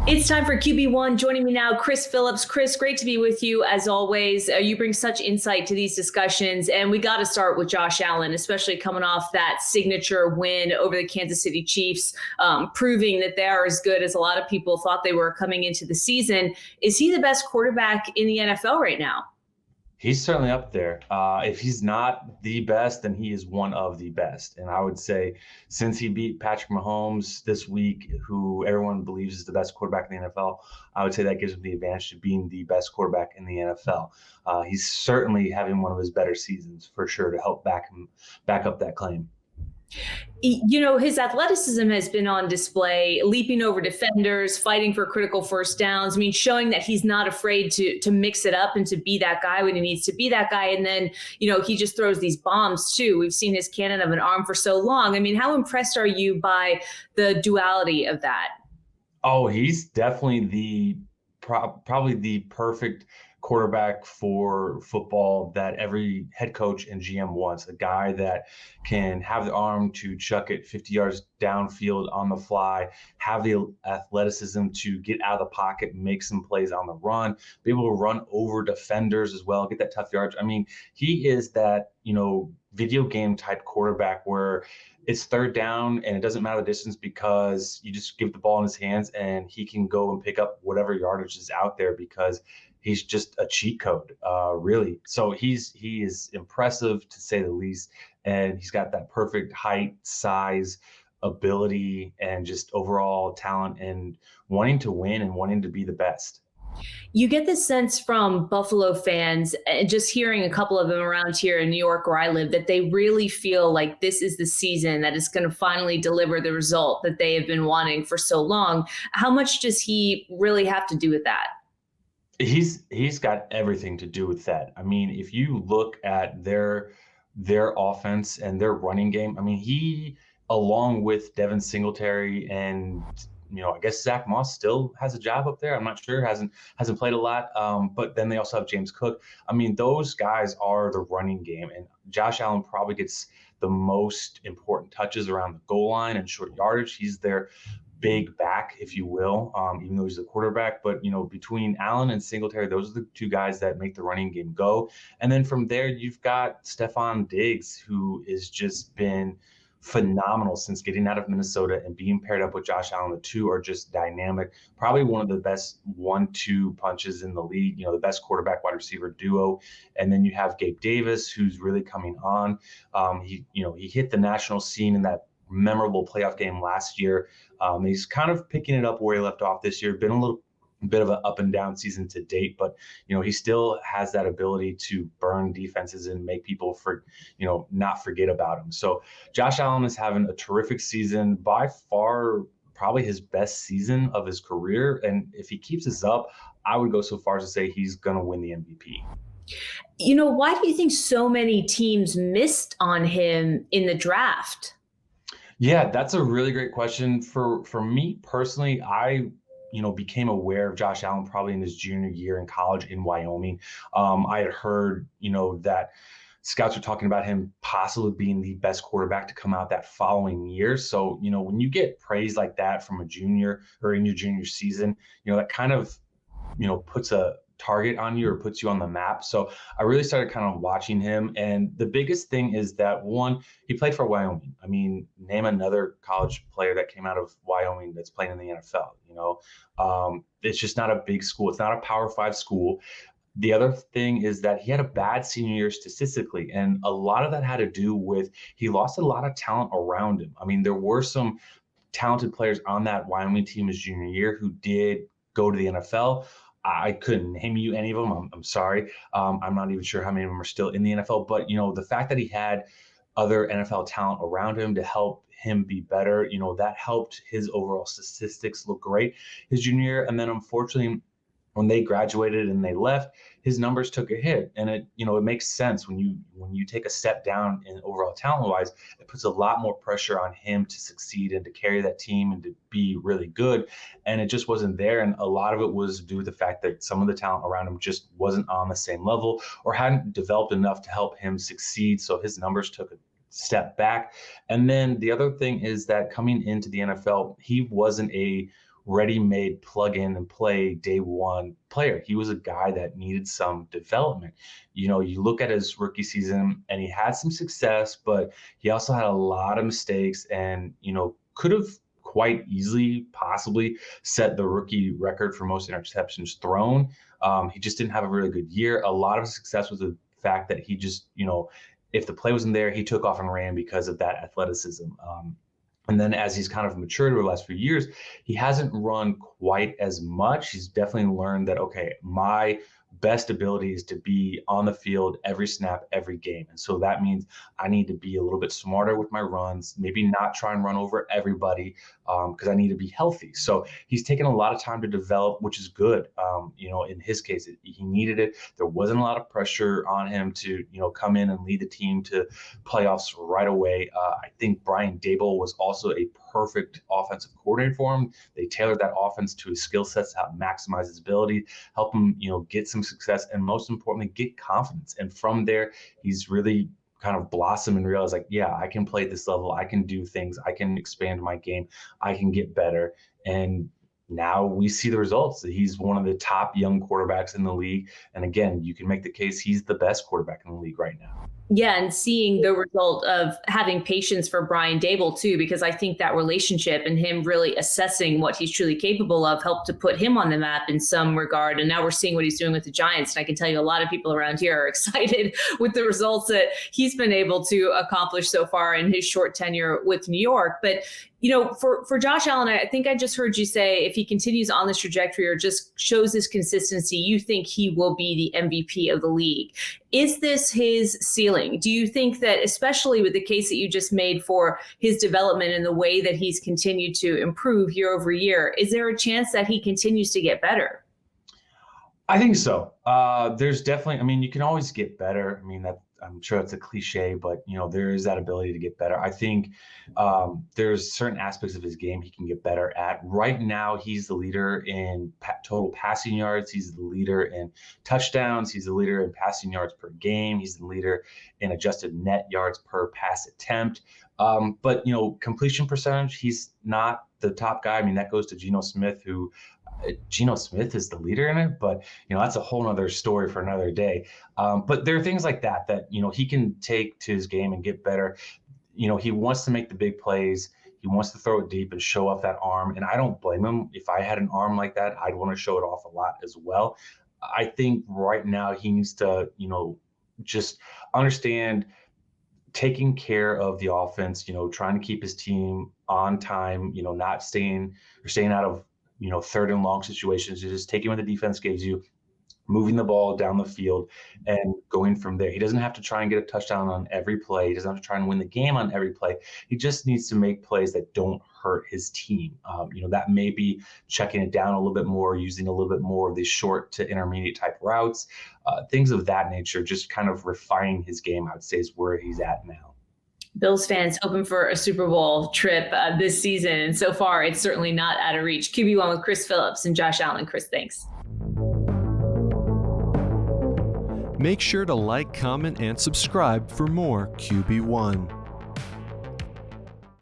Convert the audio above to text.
It's time for QB1. Joining me now, Chris Phillips. Chris, great to be with you as always. You bring such insight to these discussions, and we got to start with Josh Allen, especially coming off that signature win over the Kansas City Chiefs, proving that they are as good as a lot of people thought they were coming into the season. Is he the best quarterback in the NFL right now? He's certainly up there. If he's not the best, then he is one of the best. And I would say since he beat Patrick Mahomes this week, who everyone believes is the best quarterback in the NFL, I would say that gives him the advantage to being the best quarterback in the NFL. He's certainly having one of his better seasons for sure to help back up that claim. You know, his athleticism has been on display, leaping over defenders, fighting for critical first downs. I mean, showing that he's not afraid to mix it up and to be that guy when he needs to be that guy. And then, you know, he just throws these bombs too. We've seen his cannon of an arm for so long. I mean, how impressed are you by the duality of that? Oh, he's definitely probably the perfect quarterback for football that every head coach and GM wants. A guy that can have the arm to chuck it 50 yards downfield on the fly, have the athleticism to get out of the pocket, make some plays on the run, be able to run over defenders as well, get that tough yards. I mean, he is that, video game type quarterback where it's third down and it doesn't matter the distance because you just give the ball in his hands and he can go and pick up whatever yardage is out there because he's just a cheat code, really. So he is impressive to say the least, and he's got that perfect height, size, ability, and just overall talent and wanting to win and wanting to be the best. You get this sense from Buffalo fans, and just hearing a couple of them around here in New York where I live, that they really feel like this is the season that is going to finally deliver the result that they have been wanting for so long. How much does he really have to do with that? He's got everything to do with that. I mean, if you look at their offense and their running game, I mean, he along with Devin Singletary and I guess Zach Moss still has a job up there. I'm not sure, hasn't played a lot. But then they also have James Cook. I mean, those guys are the running game, and Josh Allen probably gets the most important touches around the goal line and short yardage. He's their big back, if you will, even though he's the quarterback. But, between Allen and Singletary, those are the two guys that make the running game go. And then from there, you've got Stephon Diggs, who has just been phenomenal since getting out of Minnesota and being paired up with Josh Allen. The two are just dynamic. Probably one of the best 1-2 punches in the league, the best quarterback wide receiver duo. And then you have Gabe Davis, who's really coming on. He hit the national scene in that memorable playoff game last year. He's kind of picking it up where he left off this year. Been a little bit of an up and down season to date, but he still has that ability to burn defenses and make people not forget about him. So Josh Allen is having a terrific season, by far probably his best season of his career, and if he keeps this up, I would go so far as to say he's going to win the MVP. Why do you think so many teams missed on him in the draft? Yeah, that's a really great question. For me personally, I became aware of Josh Allen probably in his junior year in college in Wyoming. I had heard, that scouts were talking about him possibly being the best quarterback to come out that following year. So, when you get praise like that from a junior or in your junior season, that kind of, puts a target on you or puts you on the map. So I really started kind of watching him. And the biggest thing is that, one, he played for Wyoming. I mean, name another college player that came out of Wyoming that's playing in the NFL. It's just not a big school. It's not a Power 5 school. The other thing is that he had a bad senior year statistically, and a lot of that had to do with he lost a lot of talent around him. I mean, there were some talented players on that Wyoming team his junior year who did go to the NFL. I couldn't name you any of them. I'm sorry. I'm not even sure how many of them are still in the NFL. But, the fact that he had other NFL talent around him to help him be better, that helped his overall statistics look great his junior year. And then unfortunately, when they graduated and they left, his numbers took a hit. And it makes sense when you take a step down in overall talent wise, it puts a lot more pressure on him to succeed and to carry that team and to be really good. And it just wasn't there. And a lot of it was due to the fact that some of the talent around him just wasn't on the same level or hadn't developed enough to help him succeed. So his numbers took a step back. And then the other thing is that coming into the NFL, he wasn't a ready-made plug in and play day one player. He was a guy that needed some development. You look at his rookie season and he had some success, but he also had a lot of mistakes and, could have quite easily possibly set the rookie record for most interceptions thrown. He just didn't have a really good year. A lot of success was the fact that he just, if the play wasn't there, he took off and ran because of that athleticism. And then as he's kind of matured over the last few years, he hasn't run quite as much. He's definitely learned that, okay, my best ability is to be on the field every snap, every game. And so that means I need to be a little bit smarter with my runs, maybe not try and run over everybody because I need to be healthy. So he's taken a lot of time to develop, which is good. In his case, he needed it. There wasn't a lot of pressure on him to, come in and lead the team to playoffs right away. I think Brian Daboll was also a perfect offensive coordinator for him. They tailored that offense to his skill sets, how to maximize his ability, help him, get some success, and most importantly, get confidence. And from there, he's really kind of blossom and realize like, yeah, I can play at this level. I can do things. I can expand my game. I can get better. And now we see the results. He's one of the top young quarterbacks in the league. And again, you can make the case he's the best quarterback in the league right now. Yeah, and seeing the result of having patience for Brian Daboll too, because I think that relationship and him really assessing what he's truly capable of helped to put him on the map in some regard. And now we're seeing what he's doing with the Giants. And I can tell you a lot of people around here are excited with the results that he's been able to accomplish so far in his short tenure with New York. But for Josh Allen, I think I just heard you say if he continues on this trajectory or just shows this consistency, you think he will be the MVP of the league. Is this his ceiling? Do you think that, especially with the case that you just made for his development and the way that he's continued to improve year over year, is there a chance that he continues to get better? I think so. There's definitely, you can always get better. I'm sure it's a cliche, but there is that ability to get better. I think there's certain aspects of his game he can get better at. Right now, he's the leader in total passing yards. He's the leader in touchdowns. He's the leader in passing yards per game. He's the leader in adjusted net yards per pass attempt. But completion percentage, he's not the top guy. That goes to Geno Smith, who Geno Smith is the leader in it, but that's a whole nother story for another day. But there are things like that he can take to his game and get better. He wants to make the big plays. He wants to throw it deep and show off that arm. And I don't blame him. If I had an arm like that, I'd want to show it off a lot as well. I think right now he needs to, just understand taking care of the offense, trying to keep his team on time, not staying out of third and long situations. You just taking what the defense gives you, moving the ball down the field and going from there. He doesn't have to try and get a touchdown on every play. He doesn't have to try and win the game on every play. He just needs to make plays that don't hurt his team. That may be checking it down a little bit more, using a little bit more of these short to intermediate type routes, things of that nature, just kind of refining his game, I would say, is where he's at now. Bills fans hoping for a Super Bowl trip this season. And so far, it's certainly not out of reach. QB1 with Chris Phillips and Josh Allen. Chris, thanks. Make sure to like, comment, and subscribe for more QB1.